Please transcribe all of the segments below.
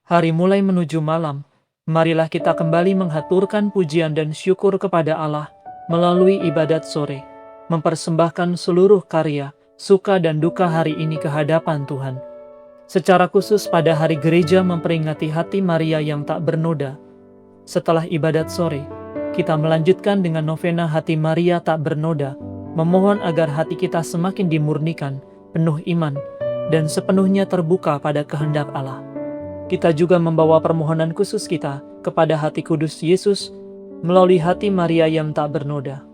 Hari mulai menuju malam, marilah kita kembali menghaturkan pujian dan syukur kepada Allah melalui ibadat sore, mempersembahkan seluruh karya, suka dan duka hari ini ke hadapan Tuhan. Secara khusus pada hari gereja memperingati hati Maria yang tak bernoda. Setelah ibadat sore, kita melanjutkan dengan novena hati Maria tak bernoda, memohon agar hati kita semakin dimurnikan, penuh iman, dan sepenuhnya terbuka pada kehendak Allah. Kita juga membawa permohonan khusus kita kepada hati kudus Yesus melalui hati Maria yang tak bernoda.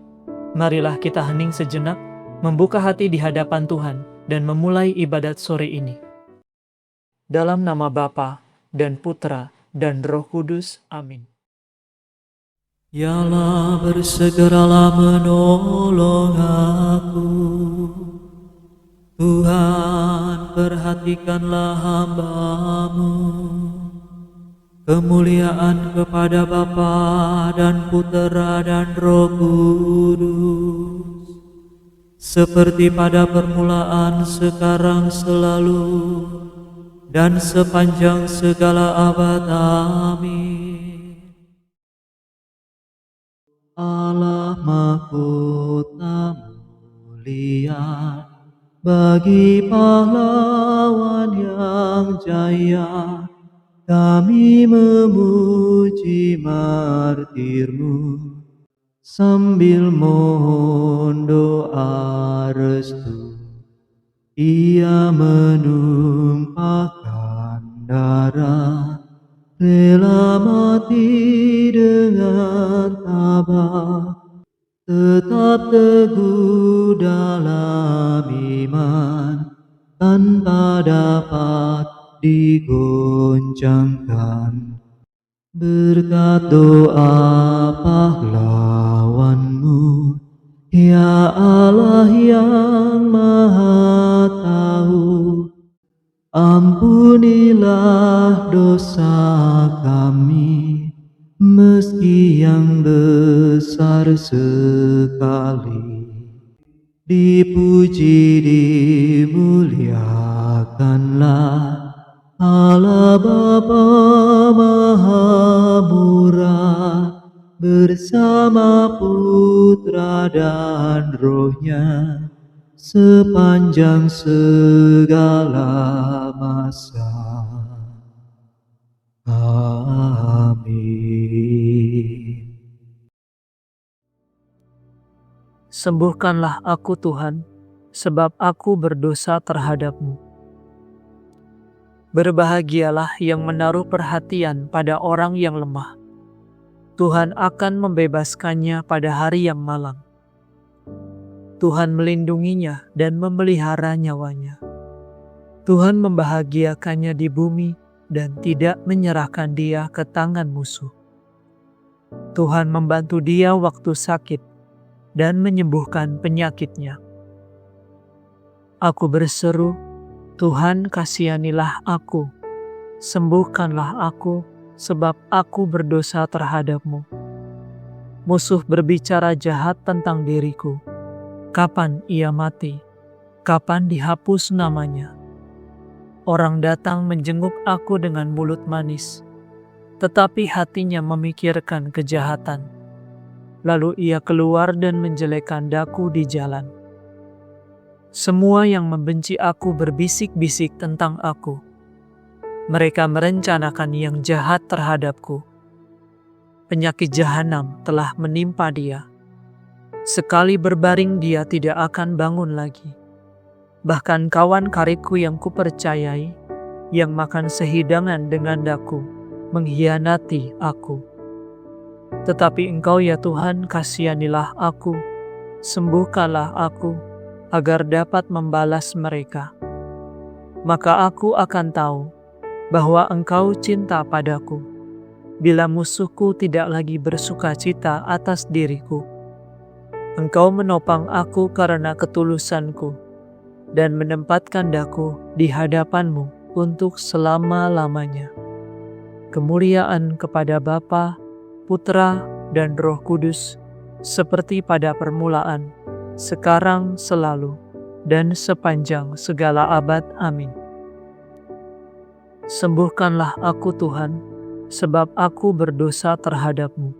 Marilah kita hening sejenak, membuka hati di hadapan Tuhan, dan memulai ibadat sore ini. Dalam nama Bapa dan Putra dan Roh Kudus. Amin. Ya Allah, bersegeralah menolong aku. Tuhan, perhatikanlah hamba-Mu. Kemuliaan kepada Bapa dan Putera dan Roh Kudus, seperti pada permulaan, sekarang, selalu, dan sepanjang segala abad. Amin. Allah mahkota mulia, bagi pahlawan yang jaya, kami memuji martir-Mu, sambil mohon doa restu. Ia menumpahkan darah, rela mati dengan tabah, tetap teguh dalam iman, tanpa dapat digoncangkan. Berkat doa pahlawan-Mu, ya Allah yang Maha Tahu, ampunilah dosa kami, meski yang besar sekali. Dipuji dimuliakanlah Allah Bapa Maha Murah, bersama Putra dan Roh-Nya, sepanjang segala masa. Amin. Sembuhkanlah aku Tuhan, sebab aku berdosa terhadap-Mu. Berbahagialah yang menaruh perhatian pada orang yang lemah. Tuhan akan membebaskannya pada hari yang malang. Tuhan melindunginya dan memelihara nyawanya. Tuhan membahagiakannya di bumi dan tidak menyerahkan dia ke tangan musuh. Tuhan membantu dia waktu sakit dan menyembuhkan penyakitnya. Aku berseru, Tuhan kasihanilah aku, sembuhkanlah aku, sebab aku berdosa terhadap-Mu. Musuh berbicara jahat tentang diriku. Kapan ia mati? Kapan dihapus namanya? Orang datang menjenguk aku dengan mulut manis, tetapi hatinya memikirkan kejahatan. Lalu ia keluar dan menjelekkan daku di jalan. Semua yang membenci aku berbisik-bisik tentang aku. Mereka merencanakan yang jahat terhadapku. Penyakit jahanam telah menimpa dia. Sekali berbaring dia tidak akan bangun lagi. Bahkan kawan karibku yang kupercayai, yang makan sehidangan dengan daku, mengkhianati aku. Tetapi Engkau ya Tuhan, kasihanilah aku, sembuhkanlah aku, agar dapat membalas mereka. Maka aku akan tahu bahwa Engkau cinta padaku, bila musuhku tidak lagi bersukacita atas diriku. Engkau menopang aku karena ketulusanku, dan menempatkan daku di hadapan-Mu untuk selama-lamanya. Kemuliaan kepada Bapa, Putra, dan Roh Kudus, seperti pada permulaan, sekarang, selalu, dan sepanjang segala abad. Amin. Sembuhkanlah aku Tuhan, sebab aku berdosa terhadap-Mu.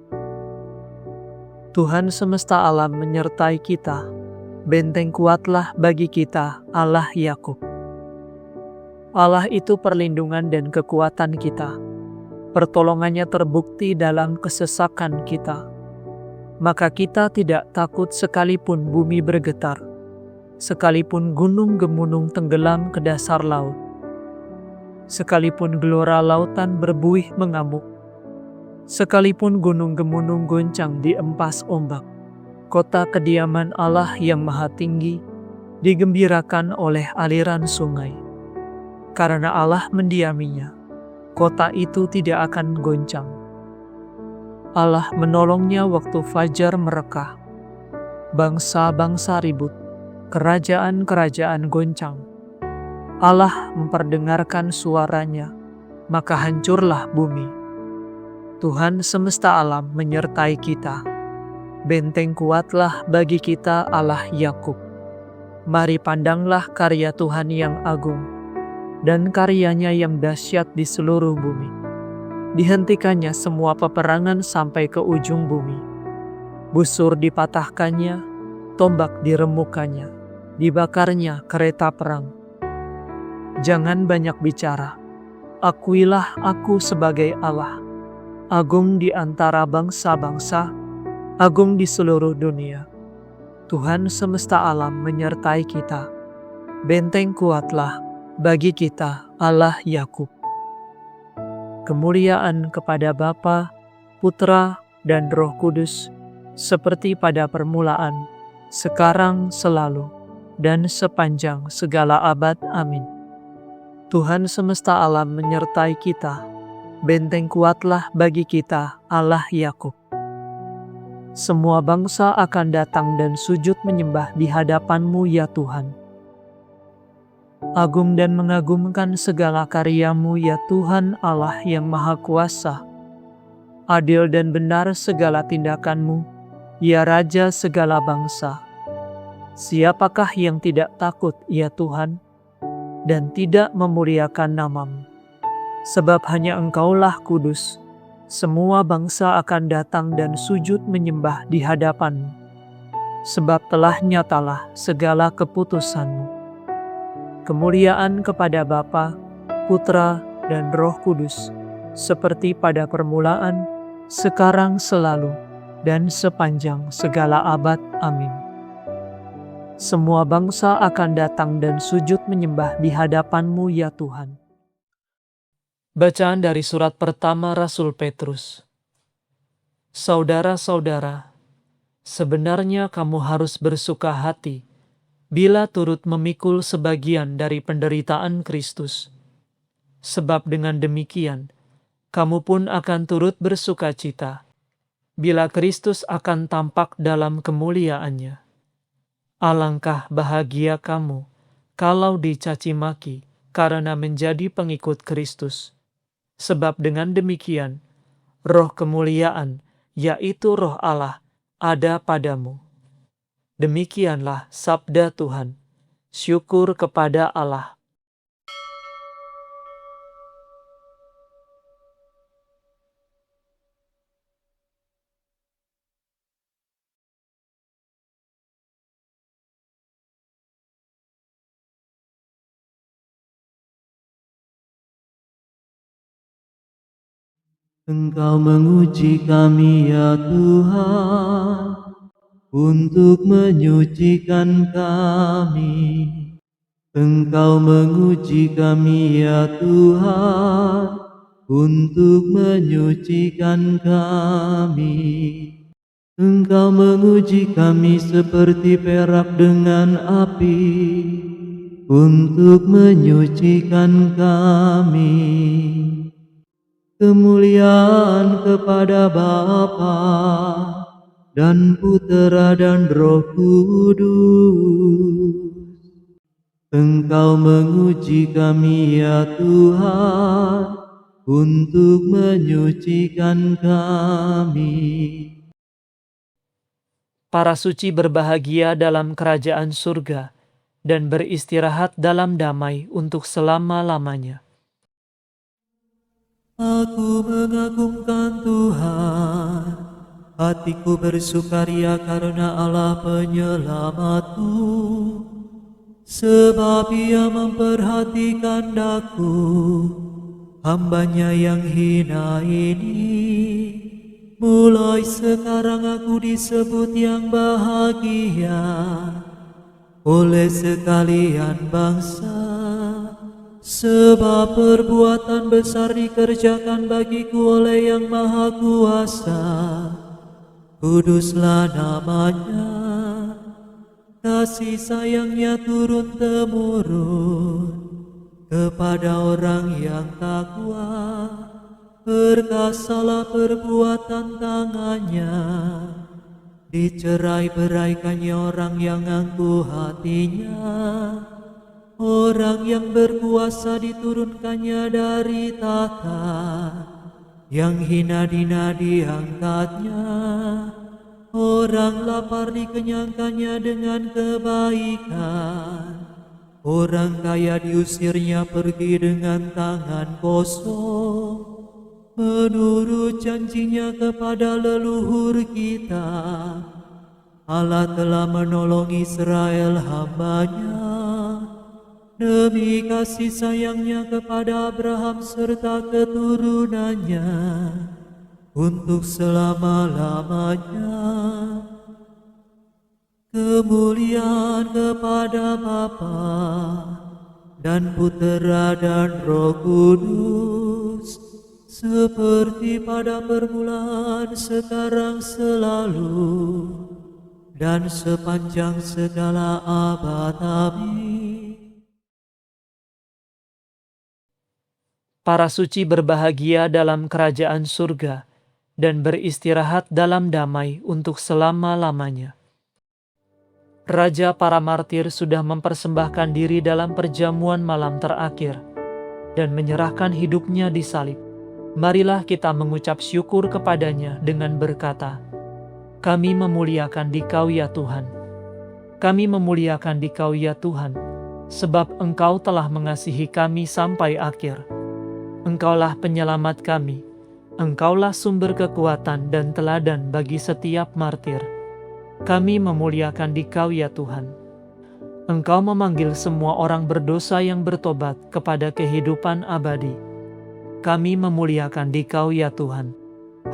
Tuhan semesta alam menyertai kita, benteng kuatlah bagi kita Allah Yakub. Allah itu perlindungan dan kekuatan kita, pertolongannya terbukti dalam kesesakan kita. Maka kita tidak takut sekalipun bumi bergetar, sekalipun gunung gemunung tenggelam ke dasar laut, sekalipun gelora lautan berbuih mengamuk, sekalipun gunung gemunung goncang diempas ombak. Kota kediaman Allah yang maha tinggi digembirakan oleh aliran sungai. Karena Allah mendiaminya, kota itu tidak akan goncang. Allah menolongnya waktu fajar merekah. Bangsa-bangsa ribut, kerajaan-kerajaan goncang. Allah memperdengarkan suaranya, maka hancurlah bumi. Tuhan semesta alam menyertai kita. Benteng kuatlah bagi kita Allah Yakub. Mari pandanglah karya Tuhan yang agung, dan karyanya yang dahsyat di seluruh bumi. Dihentikannya semua peperangan sampai ke ujung bumi. Busur dipatahkannya, tombak diremukkannya, dibakarnya kereta perang. Jangan banyak bicara, akuilah aku sebagai Allah, agung di antara bangsa-bangsa, agung di seluruh dunia. Tuhan semesta alam menyertai kita, benteng kuatlah bagi kita Allah Yakub. Kemuliaan kepada Bapa, Putra, dan Roh Kudus, seperti pada permulaan, sekarang, selalu, dan sepanjang segala abad. Amin. Tuhan semesta alam menyertai kita, benteng kuatlah bagi kita Allah Yakub. Semua bangsa akan datang dan sujud menyembah di hadapan-Mu ya Tuhan. Agung dan mengagumkan segala karya-Mu ya Tuhan Allah yang Maha Kuasa. Adil dan benar segala tindakan-Mu, ya Raja segala bangsa. Siapakah yang tidak takut ya Tuhan, dan tidak memuliakan nama-Mu? Sebab hanya Engkaulah kudus, semua bangsa akan datang dan sujud menyembah di hadapan-Mu. Sebab telah nyatalah segala keputusan-Mu. Kemuliaan kepada Bapa, Putra, dan Roh Kudus, seperti pada permulaan, sekarang, selalu, dan sepanjang segala abad. Amin. Semua bangsa akan datang dan sujud menyembah di hadapan-Mu ya Tuhan. Bacaan dari surat pertama Rasul Petrus. Saudara-saudara, sebenarnya kamu harus bersuka hati bila turut memikul sebagian dari penderitaan Kristus. Sebab dengan demikian, kamu pun akan turut bersuka cita, bila Kristus akan tampak dalam kemuliaannya. Alangkah bahagia kamu, kalau dicaci maki, karena menjadi pengikut Kristus. Sebab dengan demikian, roh kemuliaan, yaitu roh Allah, ada padamu. Demikianlah sabda Tuhan. Syukur kepada Allah. Engkau menguji kami ya Tuhan, untuk menyucikan kami. Engkau menguji kami ya Tuhan, untuk menyucikan kami. Engkau menguji kami seperti perak dengan api, untuk menyucikan kami. Kemuliaan kepada Bapa dan Putera dan Roh Kudus. Engkau menguji kami ya Tuhan, untuk menyucikan kami. Para suci berbahagia dalam kerajaan surga dan beristirahat dalam damai untuk selama-lamanya. Aku mengagungkan Tuhan, hatiku bersukaria karena Allah penyelamatku, sebab Ia memperhatikan daku, hambanya yang hina ini. Mulai sekarang aku disebut yang bahagia oleh sekalian bangsa, sebab perbuatan besar dikerjakan bagiku oleh Yang Maha Kuasa. Kuduslah namanya, kasih sayangnya turun-temurun kepada orang yang takwa. Perkasalah perbuatan tangannya, dicerai-beraikannya orang yang angkuh hatinya. Orang yang berkuasa diturunkannya dari tahta, yang hina-dina diangkatnya. Orang lapar dikenyangkannya dengan kebaikan, orang kaya diusirnya pergi dengan tangan kosong. Menurut janjinya kepada leluhur kita, Allah telah menolong Israel hambanya, demi kasih sayangnya kepada Abraham serta keturunannya, untuk selama-lamanya. Kemuliaan kepada Bapa dan Putera dan Roh Kudus, seperti pada permulaan, sekarang, selalu, dan sepanjang segala abad. Amin. Para suci berbahagia dalam kerajaan surga dan beristirahat dalam damai untuk selama-lamanya. Raja para martir sudah mempersembahkan diri dalam perjamuan malam terakhir dan menyerahkan hidupnya di salib. Marilah kita mengucap syukur kepadanya dengan berkata, "Kami memuliakan Dikau ya Tuhan. Kami memuliakan Dikau ya Tuhan, sebab Engkau telah mengasihi kami sampai akhir. Engkaulah penyelamat kami, Engkaulah sumber kekuatan dan teladan bagi setiap martir. Kami memuliakan Dikau ya Tuhan. Engkau memanggil semua orang berdosa yang bertobat kepada kehidupan abadi. Kami memuliakan Dikau ya Tuhan.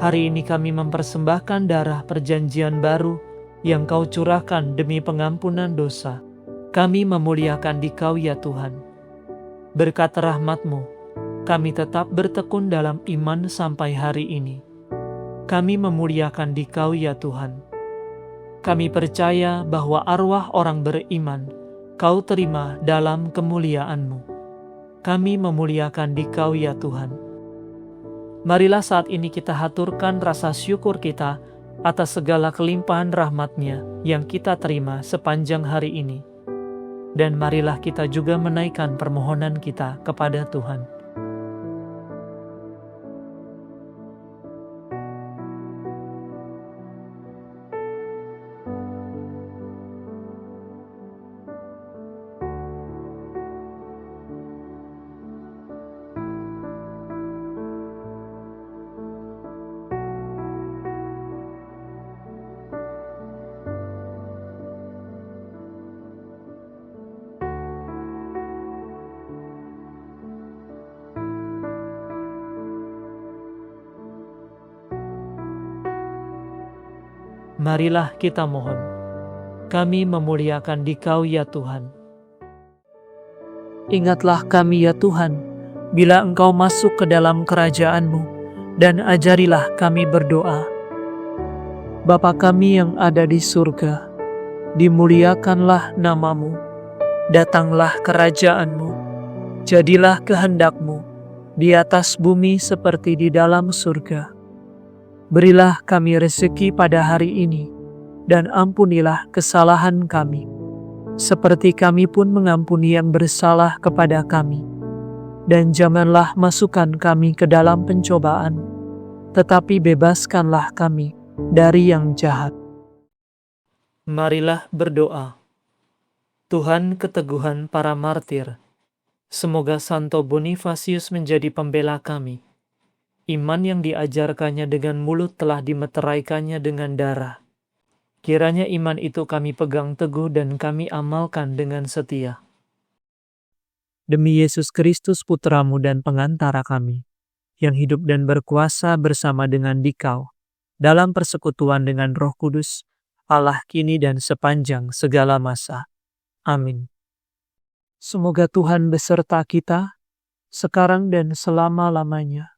Hari ini kami mempersembahkan darah perjanjian baru yang Kau curahkan demi pengampunan dosa. Kami memuliakan Dikau ya Tuhan. Berkat rahmat-Mu, kami tetap bertekun dalam iman sampai hari ini. Kami memuliakan Dikau ya Tuhan. Kami percaya bahwa arwah orang beriman Kau terima dalam kemuliaan-Mu. Kami memuliakan Dikau ya Tuhan. Marilah saat ini kita haturkan rasa syukur kita atas segala kelimpahan rahmat-Nya yang kita terima sepanjang hari ini. Dan marilah kita juga menaikkan permohonan kita kepada Tuhan. Marilah kita mohon. Kami memuliakan Dikau ya Tuhan. Ingatlah kami ya Tuhan, bila Engkau masuk ke dalam kerajaan-Mu, dan ajarilah kami berdoa. Bapa kami yang ada di surga, dimuliakanlah nama-Mu, datanglah kerajaan-Mu, jadilah kehendak-Mu, di atas bumi seperti di dalam surga. Berilah kami rezeki pada hari ini, dan ampunilah kesalahan kami, seperti kami pun mengampuni yang bersalah kepada kami. Dan janganlah masukkan kami ke dalam pencobaan, tetapi bebaskanlah kami dari yang jahat. Marilah berdoa. Tuhan keteguhan para martir, semoga Santo Bonifasius menjadi pembela kami, Iman yang diajarkannya dengan mulut telah dimeteraikannya dengan darah. Kiranya iman itu kami pegang teguh dan kami amalkan dengan setia. Demi Yesus Kristus Putramu dan pengantara kami, yang hidup dan berkuasa bersama dengan Dikau, dalam persekutuan dengan Roh Kudus, Allah kini dan sepanjang segala masa. Amin. Semoga Tuhan beserta kita, sekarang dan selama-lamanya.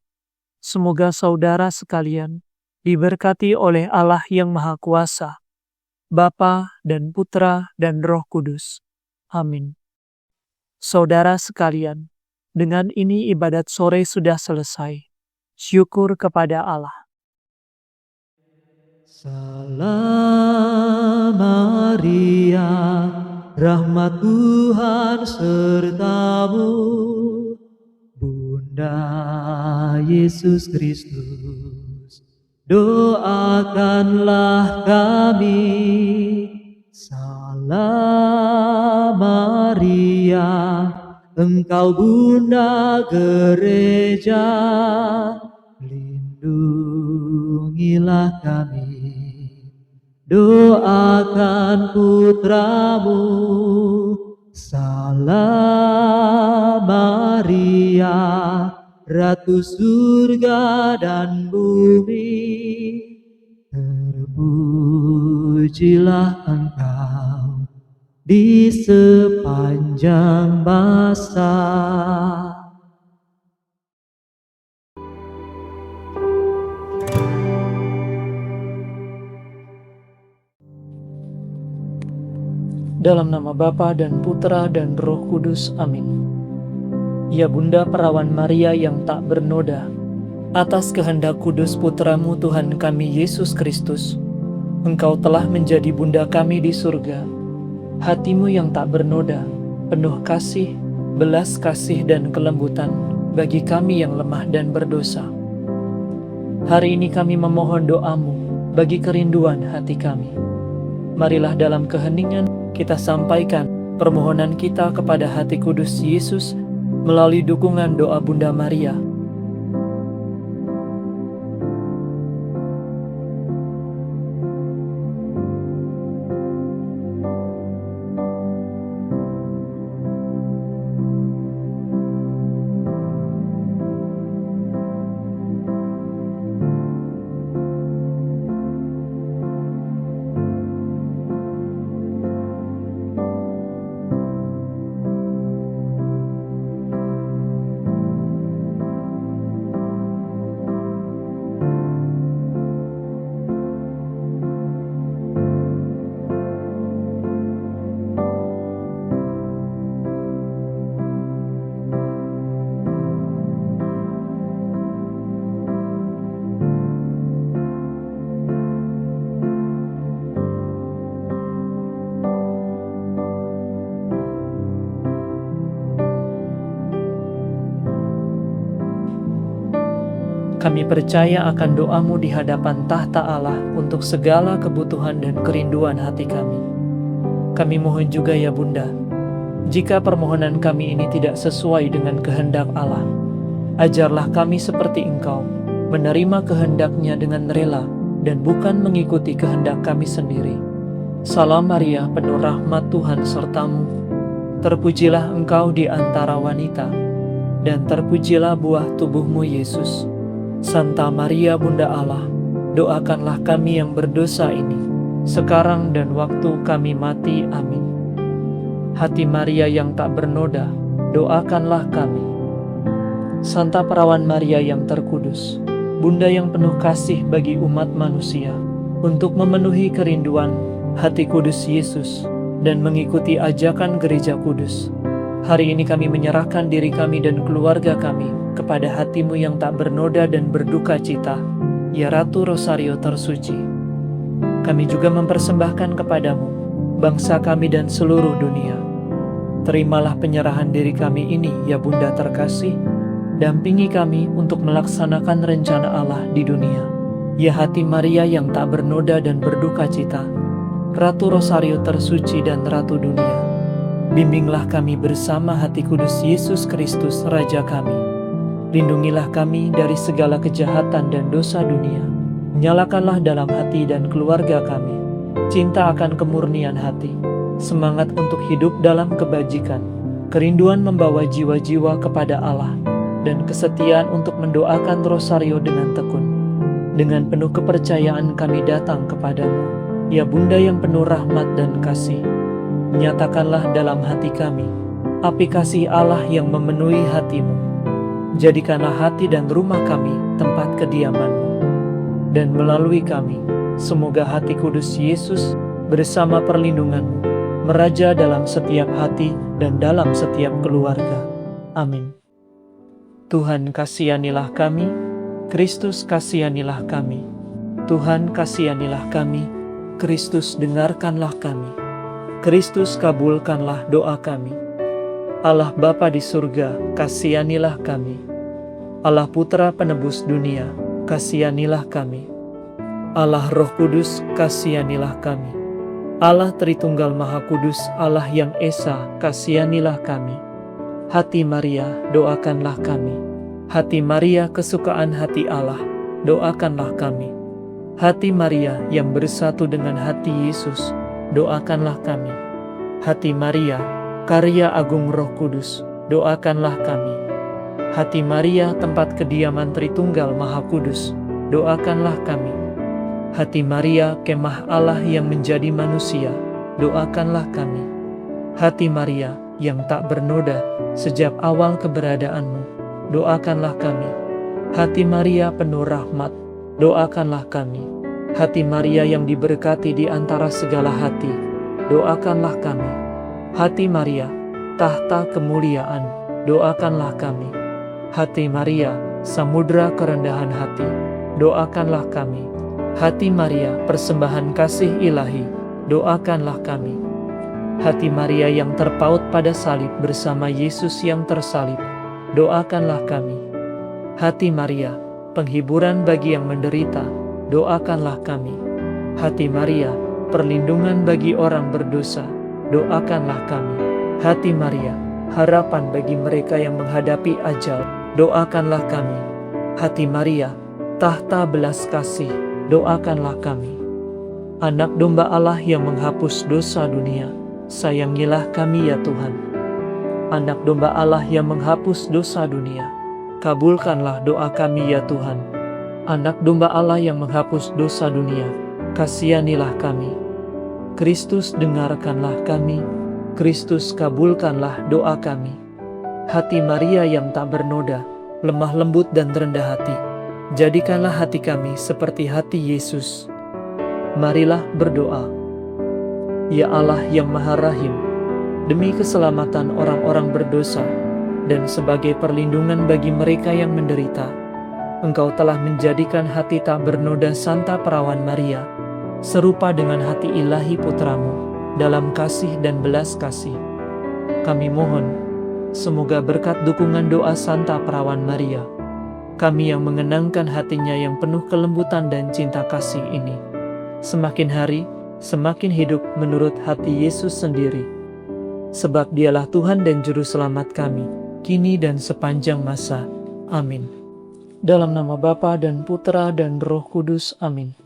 Semoga saudara sekalian diberkati oleh Allah yang Maha Kuasa, Bapa dan Putra dan Roh Kudus. Amin. Saudara sekalian, dengan ini ibadat sore sudah selesai. Syukur kepada Allah. Salam Maria, rahmat Tuhan sertamu, Bunda Yesus Kristus, doakanlah kami. Salam Maria, Engkau Bunda Gereja, lindungilah kami. Doakan putramu. Salam Maria, Ratu surga dan bumi, terpujilah Engkau di sepanjang masa. Dalam nama Bapa dan Putra dan Roh Kudus. Amin. Ya Bunda Perawan Maria yang tak bernoda, atas kehendak kudus Putramu Tuhan kami Yesus Kristus, Engkau telah menjadi Bunda kami di surga. Hatimu yang tak bernoda, penuh kasih, belas kasih dan kelembutan bagi kami yang lemah dan berdosa. Hari ini kami memohon doamu bagi kerinduan hati kami. Marilah dalam keheningan kita sampaikan permohonan kita kepada hati kudus Yesus melalui dukungan doa Bunda Maria. Kami percaya akan doamu di hadapan tahta Allah untuk segala kebutuhan dan kerinduan hati kami. Kami mohon juga ya Bunda, jika permohonan kami ini tidak sesuai dengan kehendak Allah, ajarlah kami seperti Engkau, menerima kehendaknya dengan rela dan bukan mengikuti kehendak kami sendiri. Salam Maria, penuh rahmat Tuhan sertamu. Terpujilah Engkau di antara wanita, dan terpujilah buah tubuhmu Yesus. Santa Maria Bunda Allah, doakanlah kami yang berdosa ini, sekarang dan waktu kami mati. Amin. Hati Maria yang tak bernoda, doakanlah kami. Santa Perawan Maria yang terkudus, Bunda yang penuh kasih bagi umat manusia, untuk memenuhi kerinduan hati kudus Yesus dan mengikuti ajakan gereja kudus, hari ini kami menyerahkan diri kami dan keluarga kami kepada hatimu yang tak bernoda dan berduka cita, ya Ratu Rosario tersuci. Kami juga mempersembahkan kepadamu bangsa kami dan seluruh dunia. Terimalah penyerahan diri kami ini, ya Bunda terkasih. Dampingi kami untuk melaksanakan rencana Allah di dunia. Ya hati Maria yang tak bernoda dan berduka cita, Ratu Rosario tersuci dan Ratu dunia, bimbinglah kami bersama hati kudus Yesus Kristus Raja kami, Lindungilah kami dari segala kejahatan dan dosa dunia. Nyalakanlah dalam hati dan keluarga kami cinta akan kemurnian hati, semangat untuk hidup dalam kebajikan, kerinduan membawa jiwa-jiwa kepada Allah, dan kesetiaan untuk mendoakan rosario dengan tekun. Dengan penuh kepercayaan kami datang kepadamu, ya Bunda yang penuh rahmat dan kasih. Nyatakanlah dalam hati kami api kasih Allah yang memenuhi hatimu. Jadikanlah hati dan rumah kami tempat kediaman-Mu. Dan melalui kami, semoga hati kudus Yesus bersama perlindungan-Mu meraja dalam setiap hati dan dalam setiap keluarga. Amin. Tuhan kasihanilah kami, Kristus kasihanilah kami. Tuhan kasihanilah kami, Kristus dengarkanlah kami. Kristus kabulkanlah doa kami. Allah Bapa di surga, kasihanilah kami. Allah Putra penebus dunia, kasihanilah kami. Allah Roh Kudus, kasihanilah kami. Allah Tritunggal Maha Kudus, Allah yang Esa, kasihanilah kami. Hati Maria, doakanlah kami. Hati Maria, kesukaan hati Allah, doakanlah kami. Hati Maria yang bersatu dengan hati Yesus, doakanlah kami. Hati Maria, karya agung Roh Kudus, doakanlah kami. Hati Maria, tempat kediaman Tritunggal Maha Kudus, doakanlah kami. Hati Maria, kemah Allah yang menjadi manusia, doakanlah kami. Hati Maria yang tak bernoda sejak awal keberadaanmu, doakanlah kami. Hati Maria penuh rahmat, doakanlah kami. Hati Maria yang diberkati di antara segala hati, doakanlah kami. Hati Maria, tahta kemuliaan, doakanlah kami. Hati Maria, samudra kerendahan hati, doakanlah kami. Hati Maria, persembahan kasih ilahi, doakanlah kami. Hati Maria yang terpaut pada salib bersama Yesus yang tersalib, doakanlah kami. Hati Maria, penghiburan bagi yang menderita, doakanlah kami. Hati Maria, perlindungan bagi orang berdosa, doakanlah kami. Hati Maria, harapan bagi mereka yang menghadapi ajal, doakanlah kami. Hati Maria, tahta belas kasih, doakanlah kami. Anak domba Allah yang menghapus dosa dunia, sayangilah kami ya Tuhan. Anak domba Allah yang menghapus dosa dunia, kabulkanlah doa kami ya Tuhan. Anak domba Allah yang menghapus dosa dunia, kasihanilah kami. Kristus dengarkanlah kami, Kristus kabulkanlah doa kami. Hati Maria yang tak bernoda, lemah lembut dan rendah hati, jadikanlah hati kami seperti hati Yesus. Marilah berdoa. Ya Allah yang Maha Rahim, demi keselamatan orang-orang berdosa dan sebagai perlindungan bagi mereka yang menderita, Engkau telah menjadikan hati tak bernoda Santa Perawan Maria serupa dengan hati ilahi Putramu dalam kasih dan belas kasih. Kami mohon, semoga berkat dukungan doa Santa Perawan Maria, kami yang mengenangkan hatinya yang penuh kelembutan dan cinta kasih ini, semakin hari semakin hidup menurut hati Yesus sendiri. Sebab Dialah Tuhan dan Juru Selamat kami, kini dan sepanjang masa. Amin. Dalam nama Bapa dan Putra dan Roh Kudus. Amin.